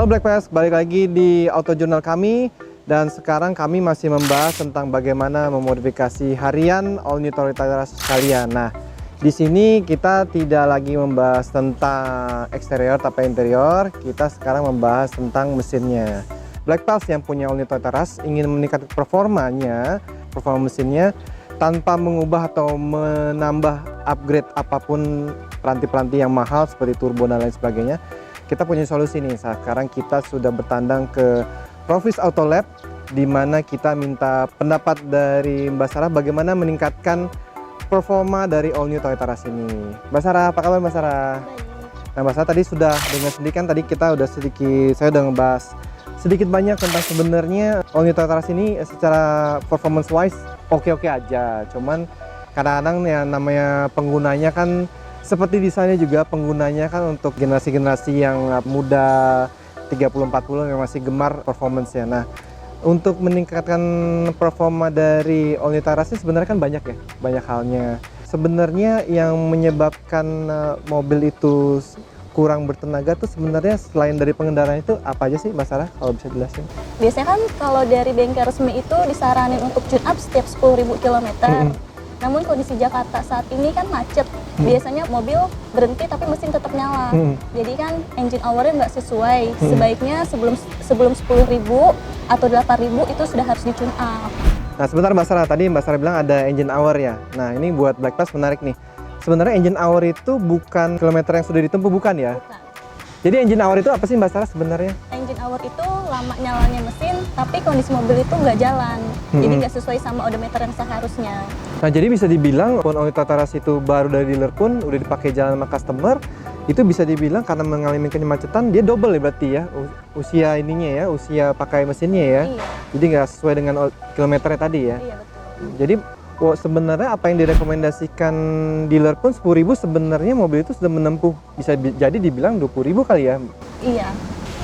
Halo Black Pass, balik lagi di Auto Journal kami. Dan sekarang kami masih membahas tentang bagaimana memodifikasi harian all new Toyota Yaris kalian. Nah, di sini kita tidak lagi membahas tentang eksterior tapi interior. Kita sekarang membahas tentang mesinnya. Black Pass yang punya all new Toyota Yaris ingin meningkatkan performa mesinnya tanpa mengubah atau menambah upgrade apapun peranti-peranti yang mahal seperti turbo dan lain sebagainya. Kita punya solusi nih. Sekarang kita sudah bertandang ke Profis Auto Lab, di mana kita minta pendapat dari Mbak Sarah bagaimana meningkatkan performa dari all new Toyota Yaris ini. Mbak Sarah, apa kabar Mbak Sarah? Nah, Mbak Sarah tadi sudah dengan sedikit kan tadi kita udah saya udah ngebahas sedikit banyak tentang sebenarnya all new Toyota Yaris ini secara performance wise oke-oke aja. Cuman kadang-kadang ya namanya penggunanya kan seperti desainnya juga penggunanya kan untuk generasi-generasi yang muda 30-40 yang masih gemar performance-nya. Nah, untuk meningkatkan performa dari all new Toyota Yaris sebenarnya kan banyak ya, banyak halnya. Sebenarnya yang menyebabkan mobil itu kurang bertenaga tuh sebenarnya selain dari pengendara itu apa aja sih Mbak Sarah, kalau bisa jelasin? Biasanya kan kalau dari bengkel resmi itu disaranin untuk tune up setiap 10.000 km. Namun kondisi Jakarta saat ini kan macet. Biasanya mobil berhenti tapi mesin tetap nyala. Jadi kan engine hour-nya nggak sesuai. Sebaiknya sebelum 10.000 atau 8.000 itu sudah harus di tune up. Nah, sebentar Mbak Sarah, tadi Mbak Sarah bilang ada engine hour ya. Nah, ini buat Black Pass menarik nih. Sebenarnya engine hour itu bukan kilometer yang sudah ditempuh, bukan ya? Bukan. Jadi engine hour itu apa sih Mbak Sarah sebenarnya? Engine hour itu lama nyalanya mesin, tapi kondisi mobil itu nggak jalan. Jadi nggak sesuai sama odometer yang seharusnya. Nah, jadi bisa dibilang all new Toyota Yaris itu baru dari dealer pun udah dipakai jalan sama customer, itu bisa dibilang karena mengalami kemacetan dia double ya berarti ya usia ininya ya, usia pakai mesinnya ya. Iya. Jadi nggak sesuai dengan kilometernya tadi ya. Iya betul. Jadi sebenarnya apa yang direkomendasikan dealer pun 10.000 sebenarnya mobil itu sudah menempuh, bisa jadi dibilang 20.000 kali ya. Iya.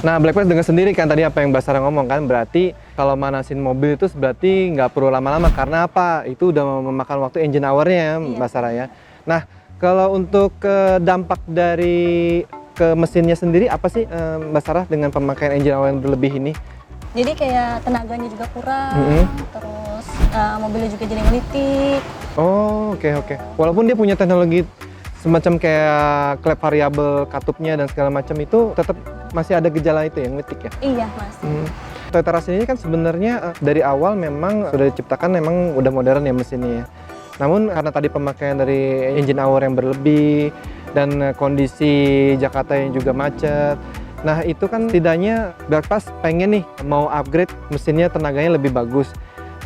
Nah, Black Pass dengar sendiri kan tadi apa yang Mbak Sarah ngomong kan, berarti kalau manasin mobil itu berarti nggak perlu lama-lama karena apa? Itu udah memakan waktu engine hour-nya Mbak Sarah ya. Nah, kalau untuk dampak dari ke mesinnya sendiri apa sih Mbak Sarah dengan pemakaian engine hour yang berlebih ini? Jadi kayak tenaganya juga kurang, terus mobilnya juga jadi ngelitik. Oh, oke. Walaupun dia punya teknologi semacam kayak klep variabel katupnya dan segala macam itu tetap masih ada gejala itu yang ngelitik ya? Iya masih. Toyota Yaris ini kan sebenarnya dari awal memang sudah diciptakan memang udah modern ya mesinnya ya. Namun karena tadi pemakaian dari engine hour yang berlebih dan kondisi Jakarta yang juga macet, nah itu kan setidaknya Black Pass pengen nih mau upgrade mesinnya tenaganya lebih bagus.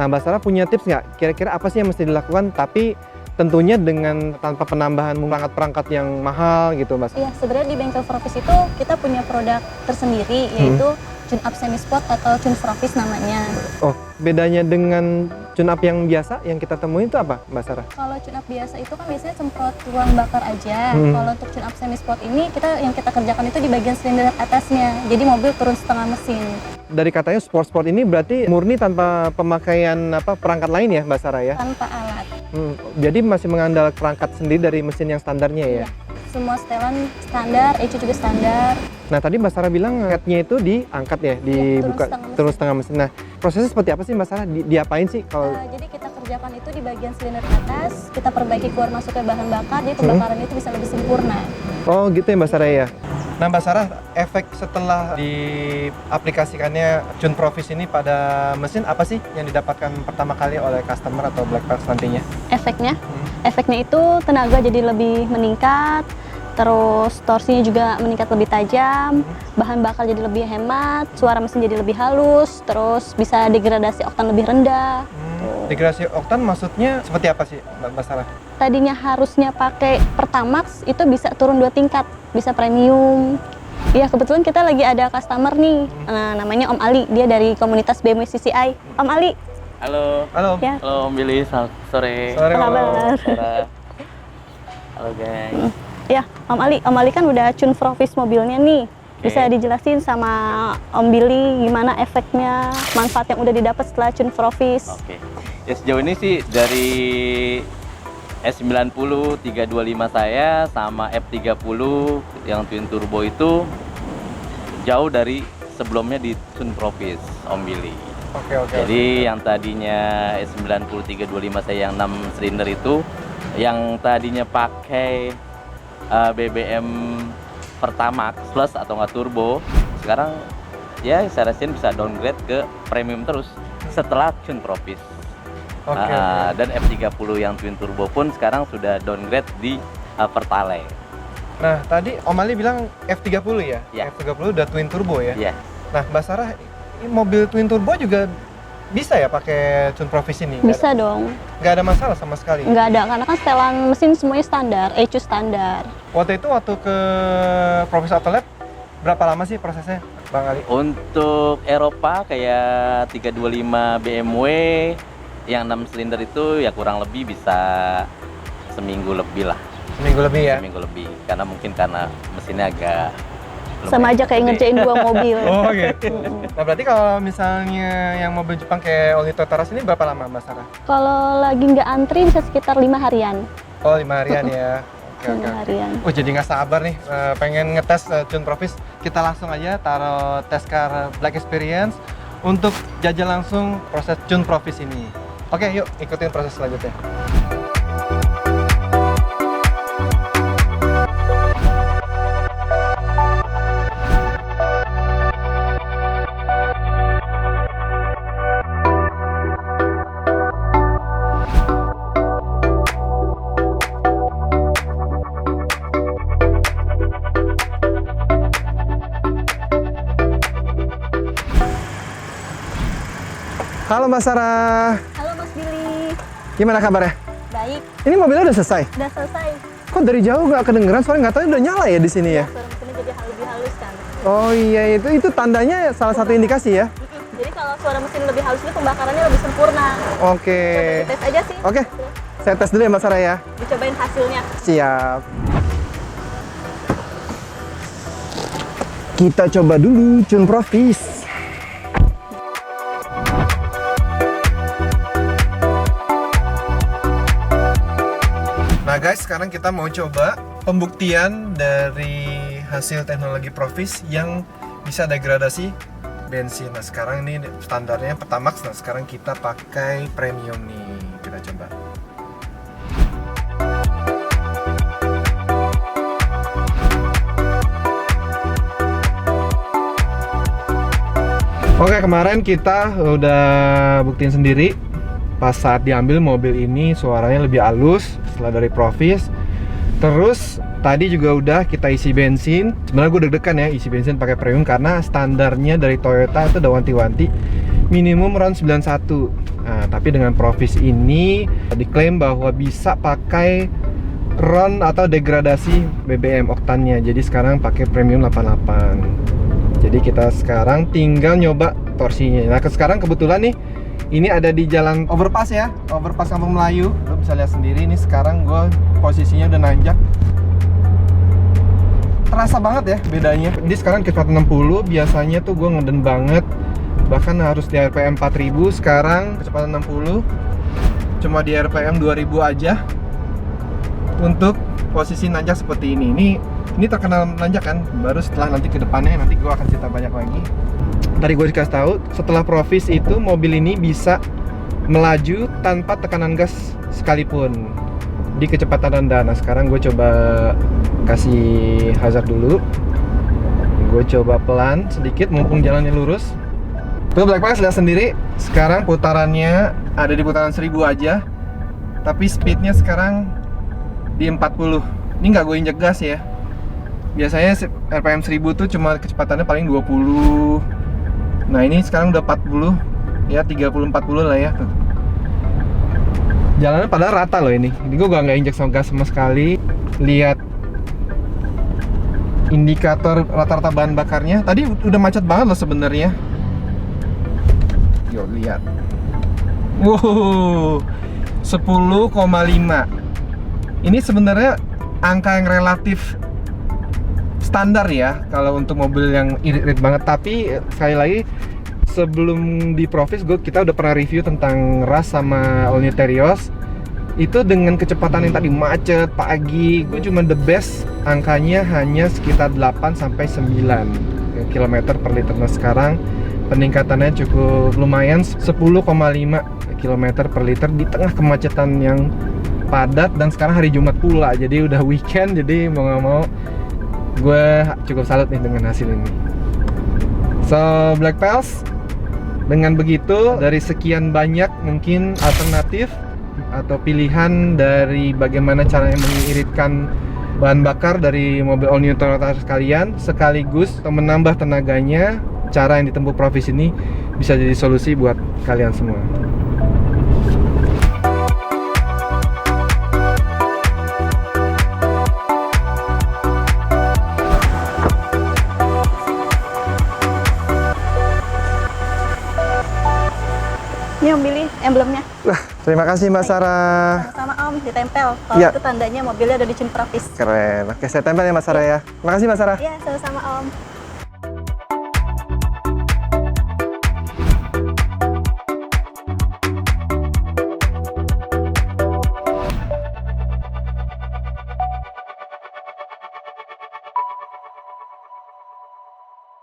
Nah, Mbak Sarah punya tips nggak? Kira-kira apa sih yang mesti dilakukan tapi tentunya dengan tanpa penambahan perangkat-perangkat yang mahal gitu Mbak Sarah? Iya, sebenarnya di bengkel Profis itu kita punya produk tersendiri yaitu tune up semi sport atau tune Profis namanya. Oh, bedanya dengan tune up yang biasa yang kita temuin itu apa Mbak Sarah? Kalau tune up biasa itu kan biasanya semprot ruang bakar aja. Kalau untuk tune up semi sport ini yang kita kerjakan itu di bagian silinder atasnya. Jadi mobil turun setengah mesin. Dari katanya sport ini berarti murni tanpa pemakaian perangkat lain ya Mbak Sarah ya? Tanpa alat. Jadi masih mengandalkan perangkat sendiri dari mesin yang standarnya ya? Semua setelan standar, ECU juga standar. Nah, tadi Mbak Sarah bilang headnya itu diangkat ya, dibuka turun setengah mesin. Nah, prosesnya seperti apa sih Mbak Sarah? Diapain sih kalau? Jadi kita kerjakan itu di bagian silinder atas, kita perbaiki keluar masuknya bahan bakar, jadi pembakaran itu bisa lebih sempurna. Oh gitu ya Mbak Sarah ya? Nah Mbak Sarah, efek setelah diaplikasikannya Tune Profis ini pada mesin apa sih yang didapatkan pertama kali oleh customer atau Black Pass nantinya? Efeknya itu tenaga jadi lebih meningkat, terus torsinya juga meningkat lebih tajam, bahan bakar jadi lebih hemat, suara mesin jadi lebih halus, terus bisa degradasi oktan lebih rendah. Degradasi oktan maksudnya seperti apa sih Mbak Sarah? Tadinya harusnya pakai Pertamax itu bisa turun 2 tingkat, bisa premium. Iya, kebetulan kita lagi ada customer nih, namanya Om Ali, dia dari komunitas BMW CCI. Om Ali. Halo. Halo. Ya. Halo Om Billy, sore. Sore. Apa kabar? Halo guys. Ya, Om Ali kan udah tune Profis mobilnya nih. Bisa dijelasin sama Om Billy gimana efeknya, manfaat yang udah didapat setelah tune Profis? Oke. Ya sejauh ini sih dari S90 325 saya sama F30 yang twin turbo itu jauh dari sebelumnya di Tune Profis Om Billy. Oke. Jadi yang tadinya S9325 saya yang 6 silinder itu, yang tadinya pakai BBM Pertamax Plus atau nggak turbo, sekarang ya saya rasain bisa downgrade ke premium terus setelah Tune Profis. Oke. Dan F30 yang twin turbo pun sekarang sudah downgrade di Pertalite. Nah, tadi Om Ali bilang F30 ya? Ya. F30 udah twin turbo ya? Iya. Nah, Mbak Sarah, ini mobil twin turbo juga bisa ya pakai Tune Profis ini? Bisa dong. Nggak ada masalah sama sekali? Nggak ada, karena kan setelan mesin semuanya standar, ECU standar. Waktu ke Profis Auto Lab, berapa lama sih prosesnya, Bang Ali? Untuk Eropa kayak 325 BMW yang 6 silinder itu ya kurang lebih bisa seminggu lebih lah. Seminggu lebih ya? Seminggu lebih, karena mesinnya agak Sama aja kayak ngerjain 2 mobil. Oh gitu. Nah berarti kalau misalnya yang mobil Jepang kayak All New Toyota Rush ini berapa lama Mbak Sarah? Kalau lagi nggak antri bisa sekitar 5 harian. Oh 5 harian ya? Oke. 5 harian. Oh jadi nggak sabar nih, pengen ngetes Tune Profis. Kita langsung aja taruh tes car Black Experience untuk jajal langsung proses Tune Profis ini. Oke yuk ikutin proses selanjutnya. Halo Mbak Sarah, Halo Mas Billy. gimana kabarnya? Baik, Ini mobilnya udah selesai? udah selesai. Kok dari jauh nggak kedengeran? Soalnya nggak tahu udah nyala ya di sini ya? Suara mesinnya jadi lebih halus kan. Oh iya, itu tandanya salah satu indikasi ya? Jadi kalau suara mesin lebih halus itu pembakarannya lebih sempurna. Oke. Coba tes aja sih. Oke, saya tes dulu ya Mbak Sarah ya. Dicobain hasilnya. Siap. Kita coba dulu Tune Profis. Nah guys, sekarang kita mau coba pembuktian dari hasil teknologi Profis yang bisa degradasi bensin. Nah sekarang ini standarnya Pertamax, nah sekarang kita pakai premium nih. Kita coba. Oke, kemarin kita udah buktiin sendiri pas saat diambil mobil ini suaranya lebih halus setelah dari Profis. Terus tadi juga udah kita isi bensin. Sebenarnya gue deg-degan ya isi bensin pakai premium karena standarnya dari Toyota itu udah wanti-wanti minimum round 91. Nah, tapi dengan Profis ini diklaim bahwa bisa pakai RON atau degradasi BBM oktannya. Jadi sekarang pakai premium 88. Jadi kita sekarang tinggal nyoba torsinya. Nah sekarang kebetulan nih ini ada di jalan overpass ya, overpass Kampung Melayu. Lo bisa lihat sendiri nih sekarang gue posisinya udah nanjak. Terasa banget ya bedanya. Jadi sekarang kecepatan 60, biasanya tuh gue ngeden banget. Bahkan harus di RPM 4000, sekarang kecepatan 60. Cuma di RPM 2000 aja. Untuk posisi nanjak seperti ini. Ini terkenal nanjak kan, baru setelah nanti ke depannya nanti gue akan cerita banyak lagi. Tadi gue dikasih tahu setelah Profis itu mobil ini bisa melaju tanpa tekanan gas sekalipun di kecepatan rendah. Nah sekarang gue coba kasih hazard dulu. Gue coba pelan sedikit mumpung jalannya lurus. Tuh Blackbox lihat sendiri, sekarang putarannya ada di putaran 1000 aja. Tapi speednya sekarang di 40. Ini nggak gue injek gas ya. Biasanya RPM 1000 tuh cuma kecepatannya paling 20. Nah ini sekarang udah 40. Ya 30-40 lah ya tuh. Jalannya padahal rata loh ini. Ini gue nggak injek gas sama sekali. Lihat indikator rata-rata bahan bakarnya. Tadi udah macet banget loh sebenarnya. Yuk lihat. Wow, 10,5. Ini sebenarnya angka yang relatif standar ya kalau untuk mobil yang irit-irit banget. Tapi sekali lagi sebelum di Profis kita udah pernah review tentang Rush sama All New Terios. Itu dengan kecepatan yang tadi macet pagi, gue cuma the best angkanya hanya sekitar 8 sampai 9. km per liter. Nah sekarang peningkatannya cukup lumayan, 10,5 km per liter di tengah kemacetan yang padat, dan sekarang hari Jumat pula, jadi udah weekend, jadi mau nggak mau gue cukup salut nih dengan hasil ini. So Black Pals, dengan begitu dari sekian banyak mungkin alternatif atau pilihan dari bagaimana caranya mengiritkan bahan bakar dari mobil all new Toyota kalian, sekaligus menambah tenaganya, cara yang ditempuh Provis ini bisa jadi solusi buat kalian semua. Ini Om Billy emblemnya. Terima kasih Mbak Sarah. Sama Om, ditempel. Kalau Ya. itu tandanya mobilnya udah dicun Provis. Keren. Oke, saya tempel ya Mbak Sarah ya. Terima kasih Mbak Sarah. Iya, sama-sama Om.